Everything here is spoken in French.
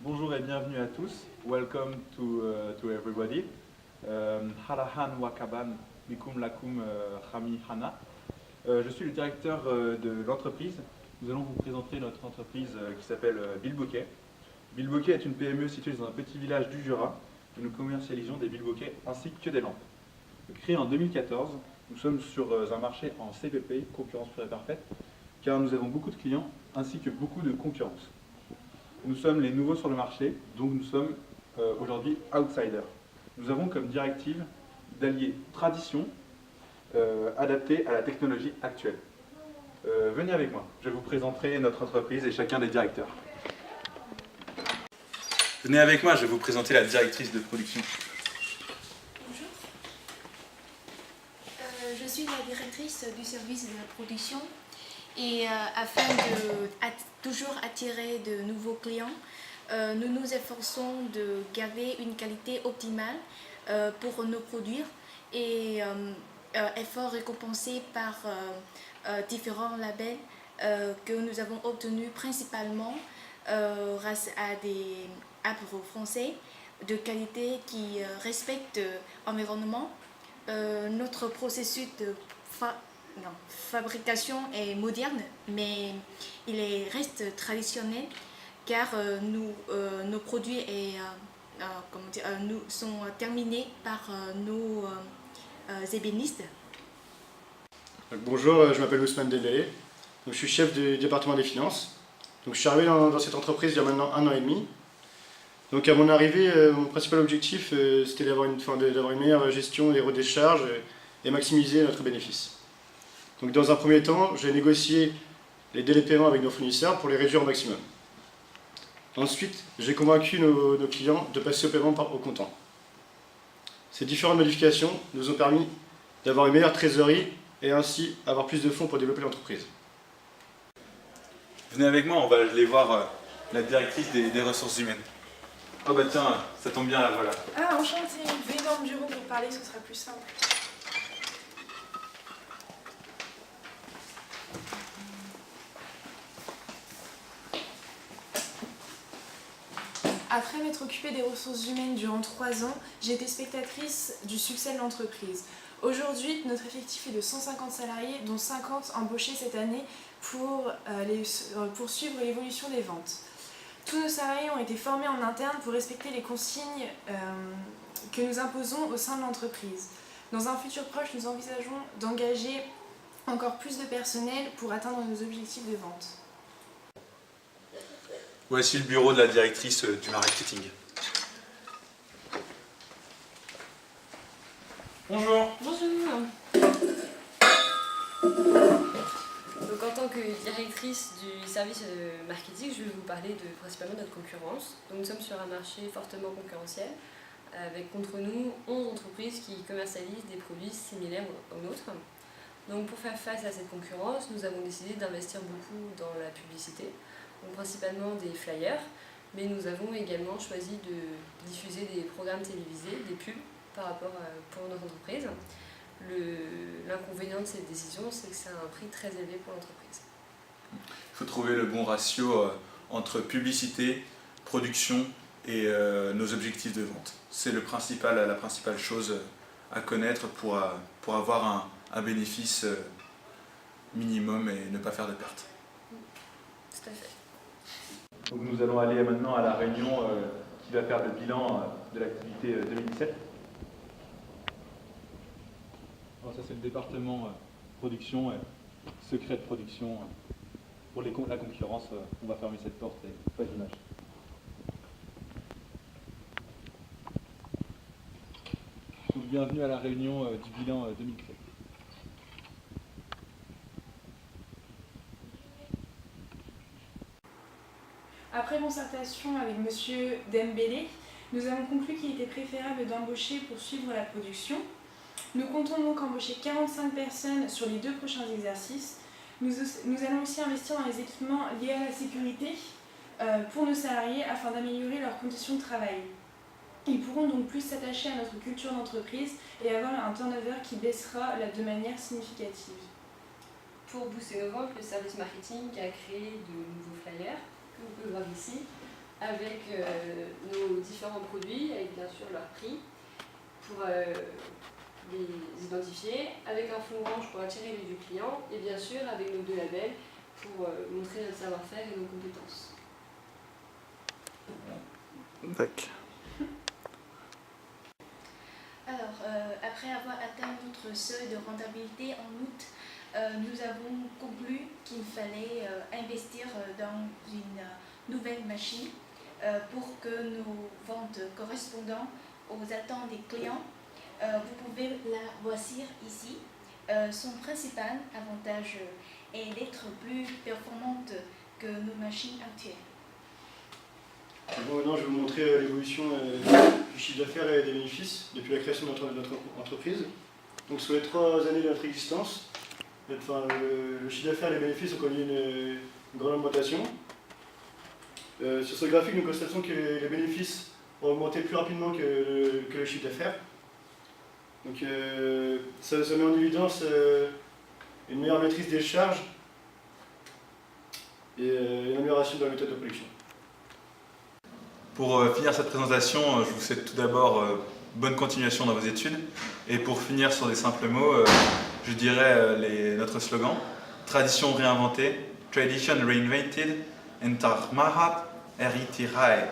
Bonjour et bienvenue à tous. Welcome to everybody. Harahan Wakaban Bikum Lakum Rami Hana. Je suis le directeur de l'entreprise. Nous allons vous présenter notre entreprise qui s'appelle Bilboquet. Bilboquet est une PME située dans un petit village du Jura où nous commercialisons des bilboquets ainsi que des lampes. Créé en 2014, nous sommes sur un marché en CPP, concurrence pure et parfaite, car nous avons beaucoup de clients ainsi que beaucoup de concurrence. Nous sommes les nouveaux sur le marché, donc nous sommes aujourd'hui outsiders. Nous avons comme directive d'allier tradition adaptée à la technologie actuelle. Venez avec moi, je vous présenterai notre entreprise et chacun des directeurs. Venez avec moi, je vais vous présenter la directrice de production. Bonjour. Je suis la directrice du service de la production et afin de toujours attirer de nouveaux clients, nous nous efforçons de garder une qualité optimale pour nos produits et efforts récompensés par différents labels que nous avons obtenus principalement grâce à des arbres français de qualité qui respectent l'environnement. Notre processus de fabrication est moderne, mais reste traditionnel car nos produits sont terminés par nos ébénistes. Bonjour, je m'appelle Ousmane Dembélé, je suis chef du département des finances. Je suis arrivé dans cette entreprise il y a maintenant 1 an et demi. Donc à mon arrivée, mon principal objectif c'était d'avoir une meilleure gestion des charges et maximiser notre bénéfice. Donc dans un premier temps, j'ai négocié les délais de paiement avec nos fournisseurs pour les réduire au maximum. Ensuite, j'ai convaincu nos clients de passer au paiement au comptant. Ces différentes modifications nous ont permis d'avoir une meilleure trésorerie et ainsi avoir plus de fonds pour développer l'entreprise. Venez avec moi, on va aller voir la directrice des ressources humaines. Oh bah tiens, ça tombe bien, la voilà. Ah, enchantée. Venez dans le bureau pour parler, ce sera plus simple. Après m'être occupée des ressources humaines durant 3 ans, j'ai été spectatrice du succès de l'entreprise. Aujourd'hui, notre effectif est de 150 salariés, dont 50 embauchés cette année pour suivre l'évolution des ventes. Tous nos salariés ont été formés en interne pour respecter les consignes que nous imposons au sein de l'entreprise. Dans un futur proche, nous envisageons d'engager encore plus de personnel pour atteindre nos objectifs de vente. Voici le bureau de la directrice du marketing. Bonjour. Bonjour. Donc en tant que directrice du service marketing, je vais vous parler principalement de notre concurrence. Donc nous sommes sur un marché fortement concurrentiel, avec contre nous 11 entreprises qui commercialisent des produits similaires aux nôtres. Donc pour faire face à cette concurrence, nous avons décidé d'investir beaucoup dans la publicité, donc principalement des flyers, mais nous avons également choisi de diffuser des programmes télévisés, des pubs pour notre entreprise. L'inconvénient de cette décision, c'est que c'est un prix très élevé pour l'entreprise. Il faut trouver le bon ratio entre publicité, production et nos objectifs de vente. C'est la principale chose à connaître pour avoir un bénéfice minimum et ne pas faire de pertes. Tout à fait. Donc nous allons aller maintenant à la réunion qui va faire le bilan de l'activité 2017. Alors ça c'est le département production, secret de production. Pour la concurrence, on va fermer cette porte et pas d'image. Donc bienvenue à la réunion du bilan 2017. Après concertation avec M. Dembélé, nous avons conclu qu'il était préférable d'embaucher pour suivre la production. Nous comptons donc embaucher 45 personnes sur les 2 prochains exercices. Nous allons aussi investir dans les équipements liés à la sécurité pour nos salariés afin d'améliorer leurs conditions de travail. Ils pourront donc plus s'attacher à notre culture d'entreprise et avoir un turnover qui baissera de manière significative. Pour booster nos ventes, le service marketing a créé de nouveaux flyers, que vous pouvez voir ici, avec nos différents produits, avec bien sûr leur prix, pour les identifier, avec un fond orange pour attirer l'œil du client, et bien sûr avec nos 2 labels pour montrer notre savoir-faire et nos compétences. D'accord. Alors, après avoir atteint notre seuil de rentabilité en août, nous avons conclu qu'il fallait investir dans une nouvelle machine pour que nos ventes correspondant aux attentes des clients. Vous pouvez la voici ici. Son principal avantage est d'être plus performante que nos machines actuelles. Bon, maintenant, je vais vous montrer l'évolution du chiffre d'affaires et des bénéfices depuis la création de notre entreprise. Donc, sur les 3 années de notre existence, le chiffre d'affaires et les bénéfices ont connu une grande augmentation. Sur ce graphique, nous constatons que les bénéfices ont augmenté plus rapidement que le chiffre d'affaires. Donc, ça met en évidence une meilleure maîtrise des charges et une amélioration de la méthode de production. Pour finir cette présentation, je vous souhaite tout d'abord bonne continuation dans vos études. Et pour finir sur des simples mots, je dirais notre slogan « Tradition réinventée, Tradition reinvented, Entar Mahat Eritirai ».